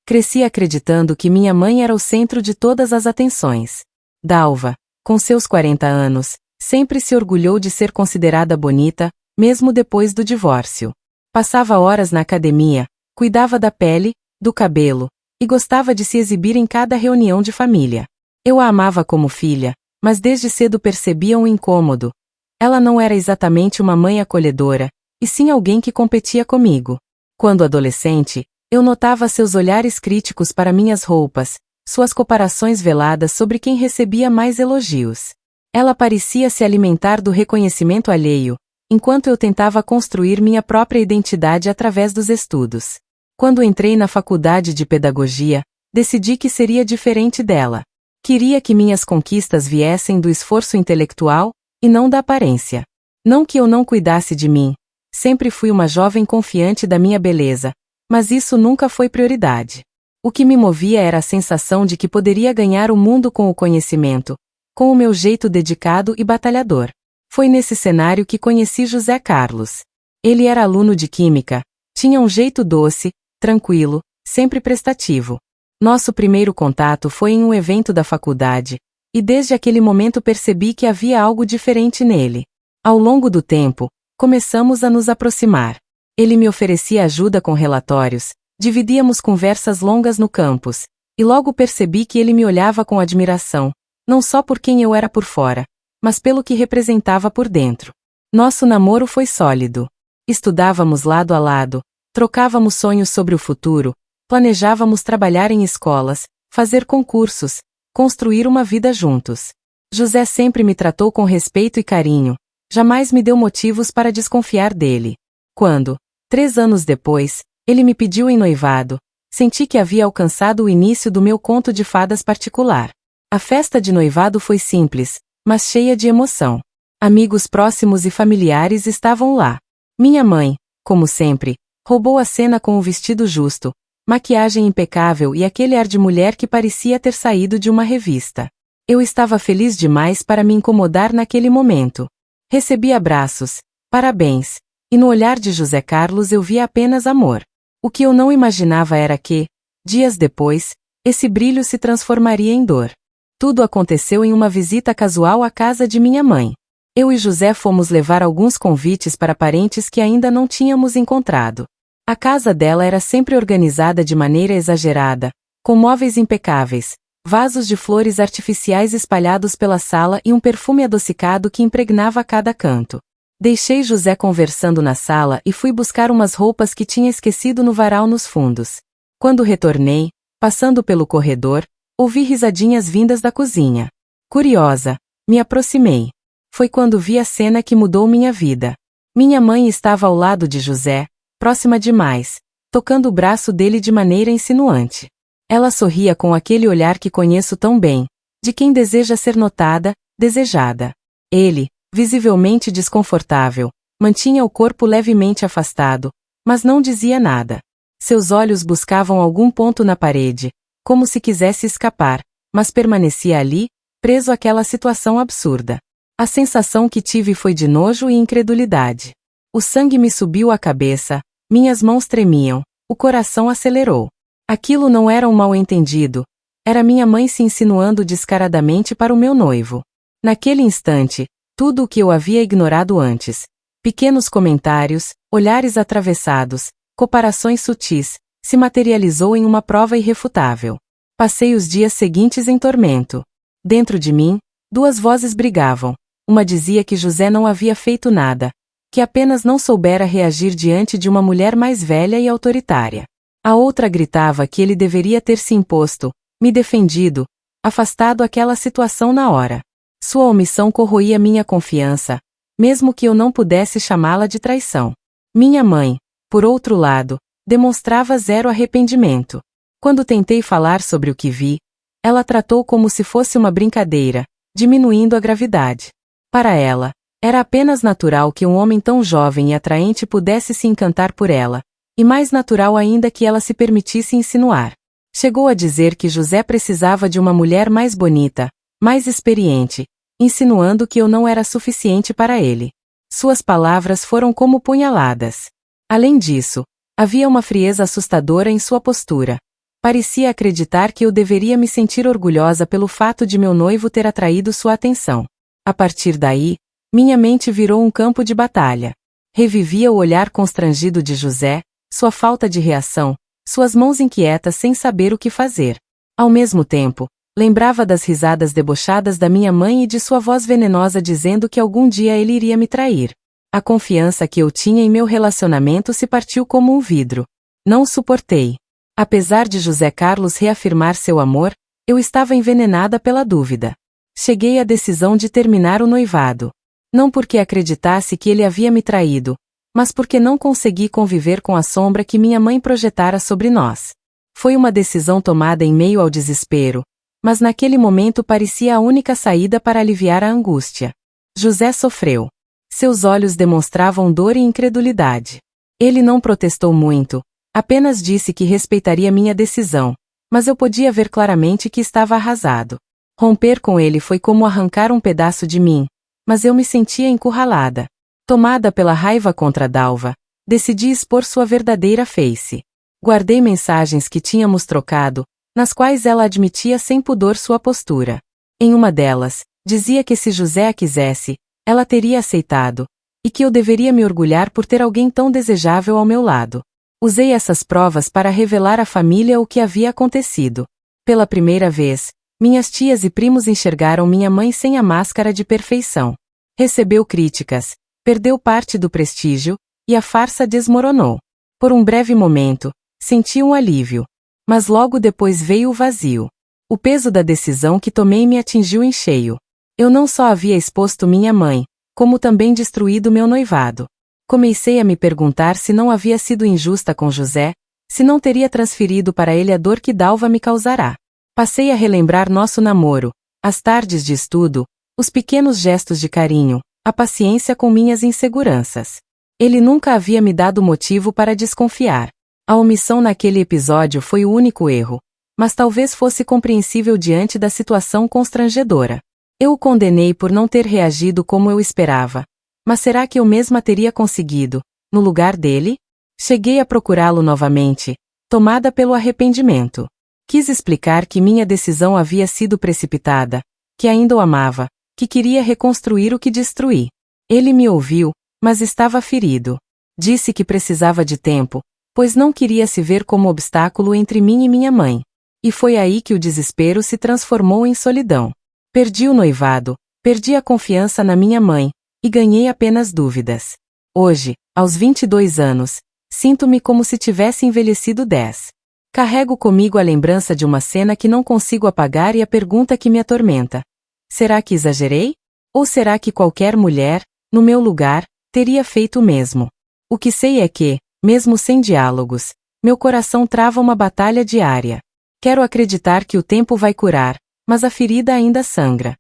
Cresci acreditando que minha mãe era o centro de todas as atenções. Dalva, com seus 40 anos, sempre se orgulhou de ser considerada bonita, mesmo depois do divórcio. Passava horas na academia, cuidava da pele, do cabelo, e gostava de se exibir em cada reunião de família. Eu a amava como filha, mas desde cedo percebia um incômodo. Ela não era exatamente uma mãe acolhedora, e sim alguém que competia comigo. Quando adolescente, eu notava seus olhares críticos para minhas roupas, suas comparações veladas sobre quem recebia mais elogios. Ela parecia se alimentar do reconhecimento alheio, enquanto eu tentava construir minha própria identidade através dos estudos. Quando entrei na faculdade de pedagogia, decidi que seria diferente dela. Queria que minhas conquistas viessem do esforço intelectual, e não da aparência. Não que eu não cuidasse de mim. Sempre fui uma jovem confiante da minha beleza, mas isso nunca foi prioridade. O que me movia era a sensação de que poderia ganhar o mundo com o conhecimento, com o meu jeito dedicado e batalhador. Foi nesse cenário que conheci José Carlos. Ele era aluno de Química, tinha um jeito doce, tranquilo, sempre prestativo. Nosso primeiro contato foi em um evento da faculdade, e desde aquele momento percebi que havia algo diferente nele. Ao longo do tempo, começamos a nos aproximar. Ele me oferecia ajuda com relatórios, dividíamos conversas longas no campus, e logo percebi que ele me olhava com admiração, não só por quem eu era por fora, mas pelo que representava por dentro. Nosso namoro foi sólido. Estudávamos lado a lado, trocávamos sonhos sobre o futuro, planejávamos trabalhar em escolas, fazer concursos, construir uma vida juntos. José sempre me tratou com respeito e carinho, jamais me deu motivos para desconfiar dele. Quando, 3 anos depois, ele me pediu em noivado, senti que havia alcançado o início do meu conto de fadas particular. A festa de noivado foi simples, mas cheia de emoção. Amigos próximos e familiares estavam lá. Minha mãe, como sempre, roubou a cena com um vestido justo, maquiagem impecável e aquele ar de mulher que parecia ter saído de uma revista. Eu estava feliz demais para me incomodar naquele momento. Recebi abraços, parabéns, e no olhar de José Carlos eu via apenas amor. O que eu não imaginava era que, dias depois, esse brilho se transformaria em dor. Tudo aconteceu em uma visita casual à casa de minha mãe. Eu e José fomos levar alguns convites para parentes que ainda não tínhamos encontrado. A casa dela era sempre organizada de maneira exagerada, com móveis impecáveis, vasos de flores artificiais espalhados pela sala e um perfume adocicado que impregnava cada canto. Deixei José conversando na sala e fui buscar umas roupas que tinha esquecido no varal nos fundos. Quando retornei, passando pelo corredor, ouvi risadinhas vindas da cozinha. Curiosa, me aproximei. Foi quando vi a cena que mudou minha vida. Minha mãe estava ao lado de José, próxima demais, tocando o braço dele de maneira insinuante. Ela sorria com aquele olhar que conheço tão bem, de quem deseja ser notada, desejada. Ele, visivelmente desconfortável, mantinha o corpo levemente afastado, mas não dizia nada. Seus olhos buscavam algum ponto na parede, como se quisesse escapar, mas permanecia ali, preso àquela situação absurda. A sensação que tive foi de nojo e incredulidade. O sangue me subiu à cabeça, minhas mãos tremiam, o coração acelerou. Aquilo não era um mal-entendido, era minha mãe se insinuando descaradamente para o meu noivo. Naquele instante, tudo o que eu havia ignorado antes, pequenos comentários, olhares atravessados, comparações sutis, se materializou em uma prova irrefutável. Passei os dias seguintes em tormento. Dentro de mim, 2 vozes brigavam. Uma dizia que José não havia feito nada, que apenas não soubera reagir diante de uma mulher mais velha e autoritária. A outra gritava que ele deveria ter se imposto, me defendido, afastado aquela situação na hora. Sua omissão corroía minha confiança, mesmo que eu não pudesse chamá-la de traição. Minha mãe, por outro lado, demonstrava zero arrependimento. Quando tentei falar sobre o que vi, ela tratou como se fosse uma brincadeira, diminuindo a gravidade. Para ela, era apenas natural que um homem tão jovem e atraente pudesse se encantar por ela, e mais natural ainda que ela se permitisse insinuar. Chegou a dizer que José precisava de uma mulher mais bonita, mais experiente, insinuando que eu não era suficiente para ele. Suas palavras foram como punhaladas. Além disso, havia uma frieza assustadora em sua postura. Parecia acreditar que eu deveria me sentir orgulhosa pelo fato de meu noivo ter atraído sua atenção. A partir daí, minha mente virou um campo de batalha. Revivia o olhar constrangido de José, sua falta de reação, suas mãos inquietas sem saber o que fazer. Ao mesmo tempo, lembrava das risadas debochadas da minha mãe e de sua voz venenosa dizendo que algum dia ele iria me trair. A confiança que eu tinha em meu relacionamento se partiu como um vidro. Não suportei. Apesar de José Carlos reafirmar seu amor, eu estava envenenada pela dúvida. Cheguei à decisão de terminar o noivado. Não porque acreditasse que ele havia me traído, mas porque não consegui conviver com a sombra que minha mãe projetara sobre nós. Foi uma decisão tomada em meio ao desespero, mas naquele momento parecia a única saída para aliviar a angústia. José sofreu. Seus olhos demonstravam dor e incredulidade. Ele não protestou muito, apenas disse que respeitaria minha decisão, mas eu podia ver claramente que estava arrasado. Romper com ele foi como arrancar um pedaço de mim, mas eu me sentia encurralada. Tomada pela raiva contra Dalva, decidi expor sua verdadeira face. Guardei mensagens que tínhamos trocado, nas quais ela admitia sem pudor sua postura. Em uma delas, dizia que se José a quisesse, ela teria aceitado, e que eu deveria me orgulhar por ter alguém tão desejável ao meu lado. Usei essas provas para revelar à família o que havia acontecido. Pela primeira vez, minhas tias e primos enxergaram minha mãe sem a máscara de perfeição. Recebeu críticas, perdeu parte do prestígio, e a farsa desmoronou. Por um breve momento, senti um alívio. Mas logo depois veio o vazio. O peso da decisão que tomei me atingiu em cheio. Eu não só havia exposto minha mãe, como também destruído meu noivado. Comecei a me perguntar se não havia sido injusta com José, se não teria transferido para ele a dor que Dalva me causará. Passei a relembrar nosso namoro, as tardes de estudo, os pequenos gestos de carinho, a paciência com minhas inseguranças. Ele nunca havia me dado motivo para desconfiar. A omissão naquele episódio foi o único erro, mas talvez fosse compreensível diante da situação constrangedora. Eu o condenei por não ter reagido como eu esperava. Mas será que eu mesma teria conseguido, no lugar dele? Cheguei a procurá-lo novamente, tomada pelo arrependimento. Quis explicar que minha decisão havia sido precipitada, que ainda o amava, que queria reconstruir o que destruí. Ele me ouviu, mas estava ferido. Disse que precisava de tempo, pois não queria se ver como obstáculo entre mim e minha mãe. E foi aí que o desespero se transformou em solidão. Perdi o noivado, perdi a confiança na minha mãe, e ganhei apenas dúvidas. Hoje, aos 22 anos, sinto-me como se tivesse envelhecido 10. Carrego comigo a lembrança de uma cena que não consigo apagar e a pergunta que me atormenta. Será que exagerei? Ou será que qualquer mulher, no meu lugar, teria feito o mesmo? O que sei é que, mesmo sem diálogos, meu coração trava uma batalha diária. Quero acreditar que o tempo vai curar, mas a ferida ainda sangra.